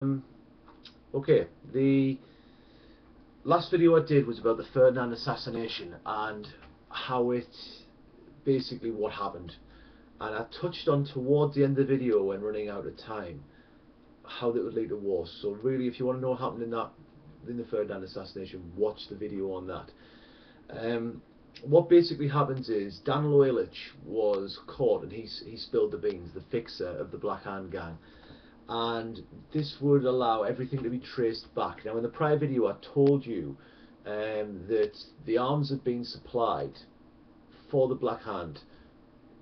Um, okay, the last video I did was about the Ferdinand assassination and how it basically what happened. And I touched on towards the end of the video when running out of time how that would lead to war. So really, if you want to know what happened in the Ferdinand assassination, watch the video on that. What basically happens is Danilo Ilic was caught and he spilled the beans, the fixer of the Black Hand gang, and this would allow everything to be traced back. Now in the prior video I told you that the arms had been supplied for the Black Hand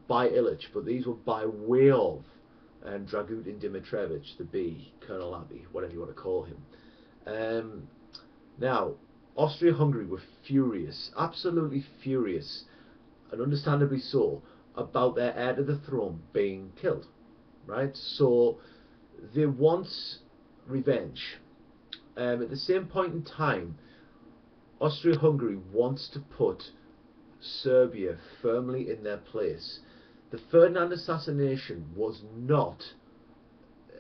by Ilic, but these were by way of Dragutin Dimitrevich, the B, Colonel Abbey, whatever you want to call him. Now, Austria-Hungary were furious, absolutely furious, and understandably so, about their heir to the throne being killed, right? So they want revenge. At the same point in time, Austria-Hungary wants to put Serbia firmly in their place. The Ferdinand assassination was not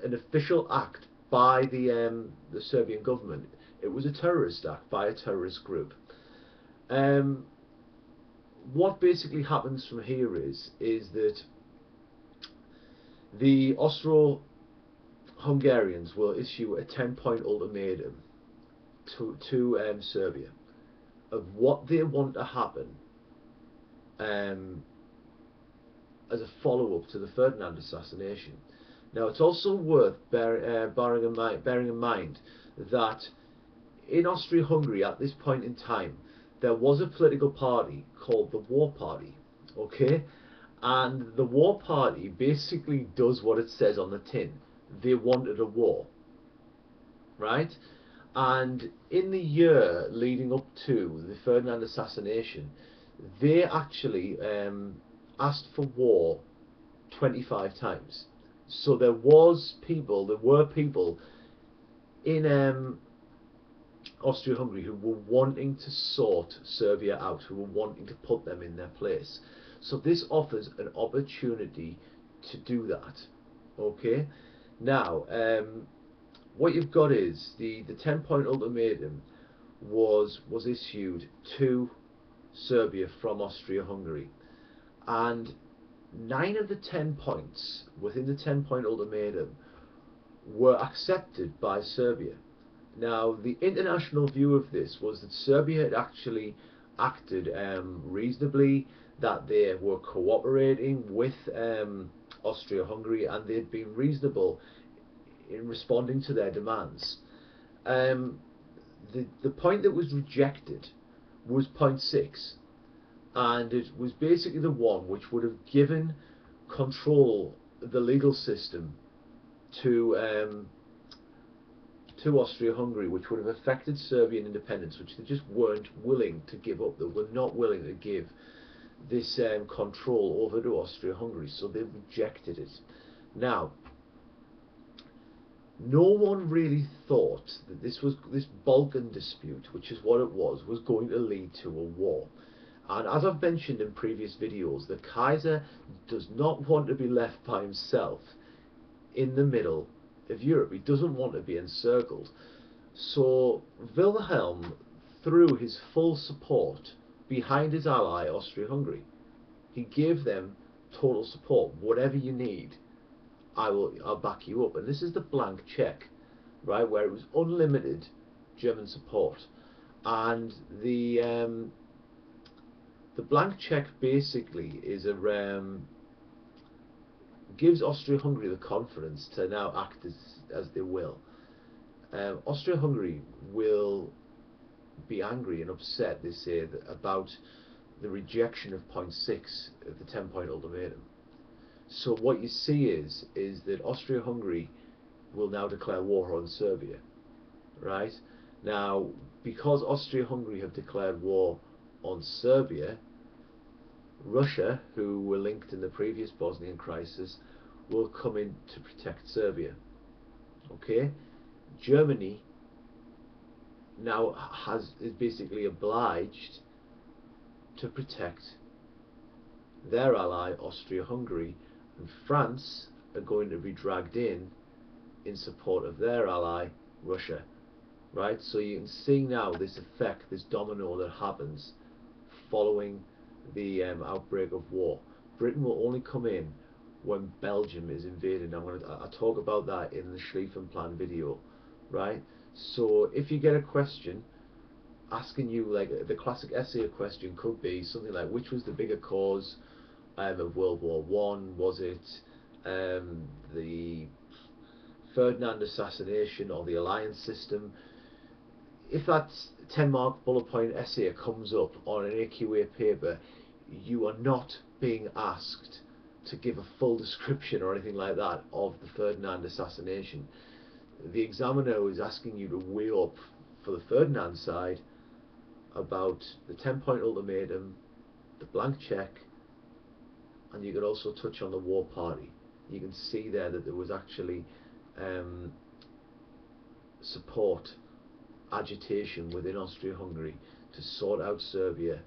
an official act by the Serbian government. It was a terrorist act by a terrorist group. Um, what basically happens from here is that the Austro-Hungarians will issue a 10-point ultimatum to Serbia of what they want to happen um, as a follow-up to the Ferdinand assassination. Now, it's also worth bearing in mind that in Austria-Hungary at this point in time, there was a political party called the War Party, okay? And the War Party basically does what it says on the tin. They wanted a war, right? And in the year leading up to the Ferdinand assassination, they actually asked for war 25 times. So there were people in Austria-Hungary who were wanting to sort Serbia out, who were wanting to put them in their place. So this offers an opportunity to do that. Okay, now what you've got is the 10-point ultimatum was issued to Serbia from Austria-Hungary, and 9 of the 10 points within the 10-point ultimatum were accepted by Serbia. Now, the international view of this was that Serbia had actually acted reasonably, that they were cooperating with Austria-Hungary, and they'd been reasonable in responding to their demands. Um, the point that was rejected was point 6, and it was basically the one which would have given control, the legal system, to Austria-Hungary, which would have affected Serbian independence, which they just weren't willing to give up. They were not willing to give this control over to Austria-Hungary, so they rejected it. Now, no one really thought that this Balkan dispute, which is what it was going to lead to a war. And as I've mentioned in previous videos, the Kaiser does not want to be left by himself in the middle of Europe. He doesn't want to be encircled. So Wilhelm threw his full support behind his ally Austria-Hungary. He gave them total support. Whatever you need, I'll back you up. And this is the blank check, right, where it was unlimited German support. And the blank check basically is gives Austria-Hungary the confidence to now act as they will. Austria-Hungary will be angry and upset, they say, about the rejection of point 6 of the 10-point ultimatum. So what you see is that Austria-Hungary will now declare war on Serbia, right? Now, because Austria-Hungary have declared war on Serbia, Russia, who were linked in the previous Bosnian crisis, will come in to protect Serbia. Okay? Germany now is basically obliged to protect their ally Austria-Hungary, and France are going to be dragged in in support of their ally, Russia. Right, so you can see now this effect, this domino that happens following the outbreak of war. Britain will only come in when Belgium is invaded. I talk about that in the Schlieffen Plan video, right? So if you get a question asking you, like the classic essay question could be something like, which was the bigger cause of World War One? Was it the Ferdinand assassination or the alliance system? If that 10-mark bullet point essay comes up on an AQA paper, you are not being asked to give a full description or anything like that of the Ferdinand assassination. The examiner is asking you to weigh up for the Ferdinand side about the 10-point ultimatum, the blank cheque, and you could also touch on the war party. You can see there that there was actually support, agitation within Austria-Hungary to sort out Serbia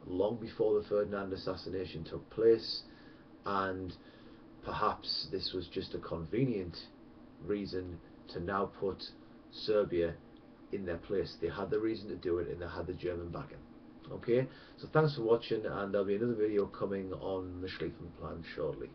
long before the Ferdinand assassination took place, and perhaps this was just a convenient reason to now put Serbia in their place. They had the reason to do it, and they had the German backing. Okay, so thanks for watching, and there'll be another video coming on the Schlieffen Plan shortly.